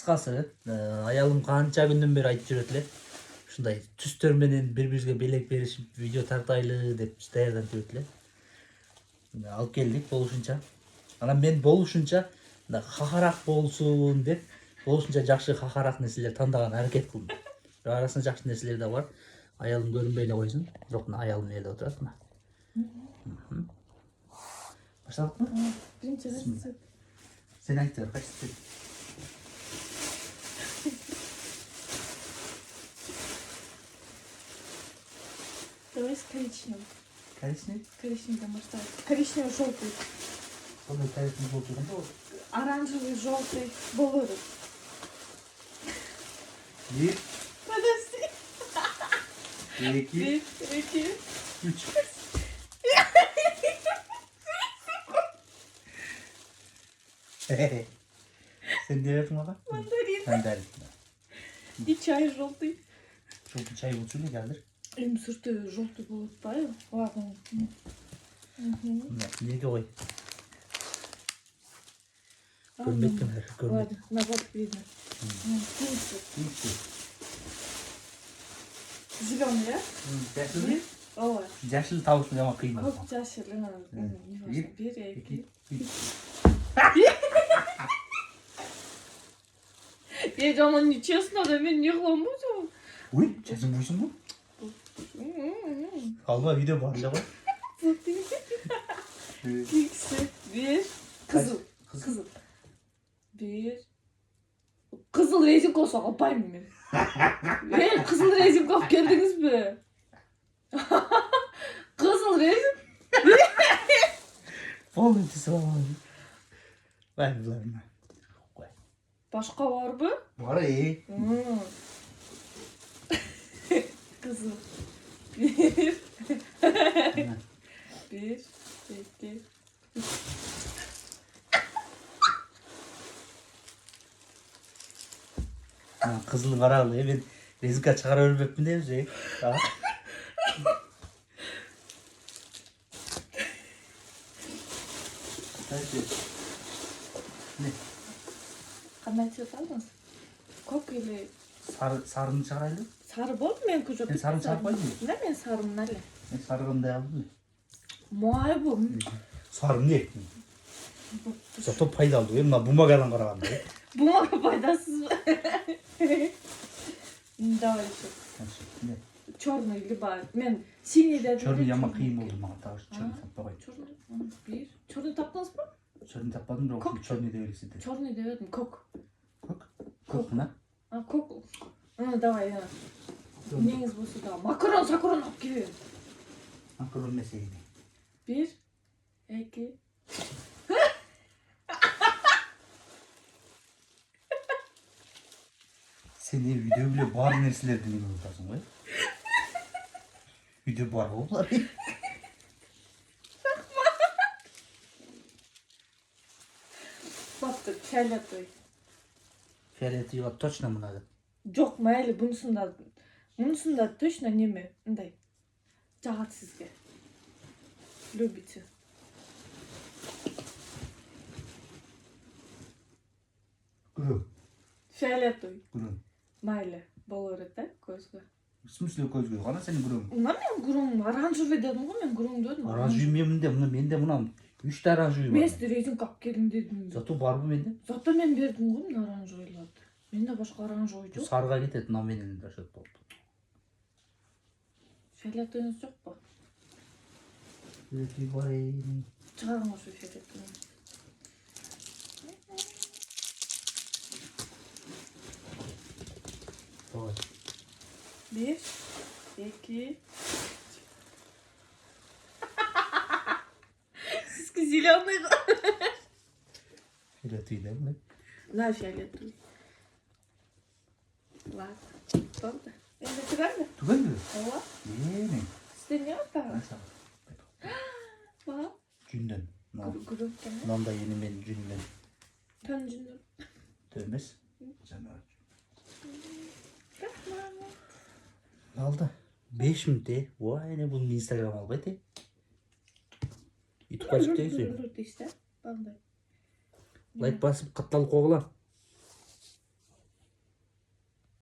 Kıskası, ayalım kança gündün beri aytып жүрөт эле. Ушундай түстөр менен бири-бирибизге белек беришип, видео тартайлы деп даярданып жүрөт эле. Алып келдик болушунча. Анан мен болушунча хахарак болсун деп, болушунча жакшы хахарак нерселер тандаган аракет кылдым. Арасында жакшы нерселер да бар. Аялым көрүнбөй эле койсун. Бирок мына аялым эле отурат мына. Баштадыкпы? Биринчи рецепт. Sen aytып кайсы рецепт? Давай с коричневым. Коричневый? Коричневый масштаб. Коричневый-желтый. Ondan коричневый болду да. Оранжевый, желтый. Болору. Bir, Подожди. iki, Bir, iki. üç. Sen ne verdin baba? Мандарин. Mandarin. И чай желтый. Çok çay bulsun ne geldir? Им сырты желтый будет, правильно? Ладно. Ne koy? Görmedim her, görmedim. Ладно, на вот видно. İyi. Зеленый, да? Yaşlı Bir. Ова. Yaşlı tavuk mu ama kıyma. Как чаще, надо. Bir, Bir, iki. iki, üç. Я думала, нечестно, да мен не қыламын бұл. Uy, sesin buysun mu? Alma video var ya bak. İkisi. Bir. Kızıl. Kızıl. Bir. Kızıl rezil olsa kapayım ben. Ben kızıl rezil kap geldiniz mi? Kızıl rezil. Bol ötesi var. Ver bularına. Başka var mı? Var iyi. Kızıl. Bir. Bir. İki. Kızıl karalı. Ben rezika çıkar ölmektim değil mi şey? Ne? Қандай цвет алдыңыз? Көк или Sarını çıkarayım. сары болды мен көже. Sen sarını çıkarıp koydun mu? Да, мен сарымын әлі. Ben sarıgını da aldım. Май бұл. Sarını ne ettin? Zato пайдалы. Мына бумагадан караганда. Бумага пайдасыз ба? Давай еще. Ne? Черный либо мен синий дедім. Çörünü yapmak kıyım oldu bana. Daha çörünü tappa koy. Черный. Bir. Черный таптыңыз ба? Çörünü tapmadım da okudum. Çörünü de öylesi de. Черный деп едім. Көк. Kok. Kok mu? А, көк. Давай, ja. Неңіз болса да. Макарон, сакарон алып келе. Makaron mesleği. Bir. İki. Sen de video bile var neresiler dinliyor olasın koy. Video var oğullar. Бапты, фиолетовый. Fiyatı точно mı надо? Жоқ, майлы, бұнысында точно неме, андай. Жағат сізге. Любите. Gürüm. Фиолетовый. Gürüm. Майлы. Болар еді, көзге. В смысле көзге? Қана сенің гүрім? Мына мен гүрім, оранжевый дедім ғой, мен гүрім дедім. Оранжевый менде, менде мына 3 та оранжевый Мен бар. сізді рейтинг алып келдім дедім. Зато бар бұл менде. Зато мен бердім ғой, мына оранжевыйларды. Менде башқа оранжевый жоқ. Сарыға кетеді, мына менен дашат болды. Фиолетовыйыңыз жоқ па? Өте бар ей. Шығарыңыз фиолетовыйны. Давай. Bir, iki. Сізге зеленый ғой. Фиолетовый да мына. На фиолетовый. Ладно. Болды. Енді тұрады? Түгел бе? Ала. Не. Сізде не бар? Ба? Жүнден. Күректен. Мынандай ені мен жүнмен. Төн жүнден. Төвмес. Жаңа. Рахмат. Алды. 5 минут. Vay ne bunun Instagram albaydı. YouTube açıp değilsin. Deyсе, бандай. Лайк басып, қатталып қоғыла.